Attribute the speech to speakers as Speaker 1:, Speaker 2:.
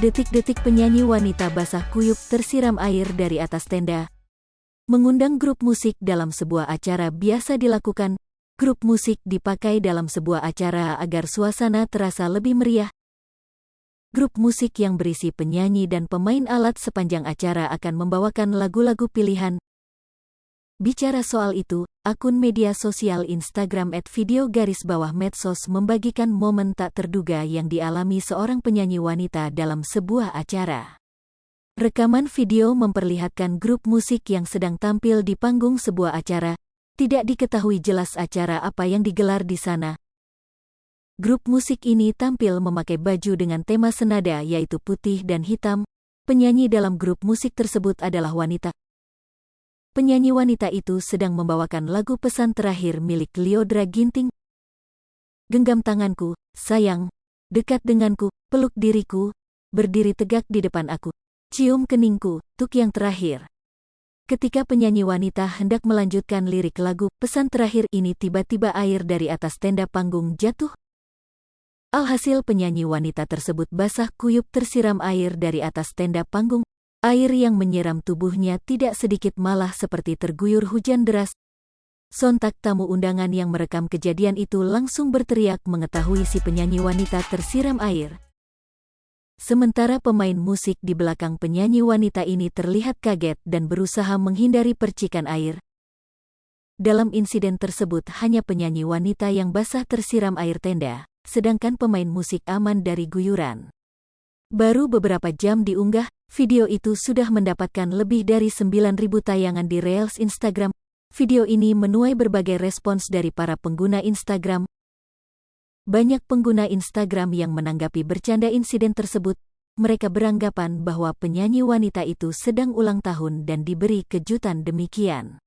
Speaker 1: Detik-detik penyanyi wanita basah kuyup tersiram air dari atas tenda. Mengundang grup musik dalam sebuah acara biasa dilakukan. Grup musik dipakai dalam sebuah acara agar suasana terasa lebih meriah. Grup musik yang berisi penyanyi dan pemain alat sepanjang acara akan membawakan lagu-lagu pilihan. Bicara soal itu, akun media sosial Instagram @video_medsos membagikan momen tak terduga yang dialami seorang penyanyi wanita dalam sebuah acara. Rekaman video memperlihatkan grup musik yang sedang tampil di panggung sebuah acara. Tidak diketahui jelas acara apa yang digelar di sana. Grup musik ini tampil memakai baju dengan tema senada yaitu putih dan hitam. Penyanyi dalam grup musik tersebut adalah wanita. Penyanyi wanita itu sedang membawakan lagu Pesan Terakhir milik Lyodra Ginting. Genggam tanganku, sayang, dekat denganku, peluk diriku, berdiri tegak di depan aku, cium keningku, tuk yang terakhir. Ketika penyanyi wanita hendak melanjutkan lirik lagu Pesan Terakhir ini, tiba-tiba air dari atas tenda panggung jatuh. Alhasil penyanyi wanita tersebut basah kuyup tersiram air dari atas tenda panggung. Air yang menyiram tubuhnya tidak sedikit malah seperti terguyur hujan deras. Sontak tamu undangan yang merekam kejadian itu langsung berteriak mengetahui si penyanyi wanita tersiram air. Sementara pemain musik di belakang penyanyi wanita ini terlihat kaget dan berusaha menghindari percikan air. Dalam insiden tersebut hanya penyanyi wanita yang basah tersiram air tenda, sedangkan pemain musik aman dari guyuran. Baru beberapa jam diunggah, video itu sudah mendapatkan lebih dari 9.000 tayangan di Reels Instagram. Video ini menuai berbagai respons dari para pengguna Instagram. Banyak pengguna Instagram yang menanggapi bercanda insiden tersebut. Mereka beranggapan bahwa penyanyi wanita itu sedang ulang tahun dan diberi kejutan demikian.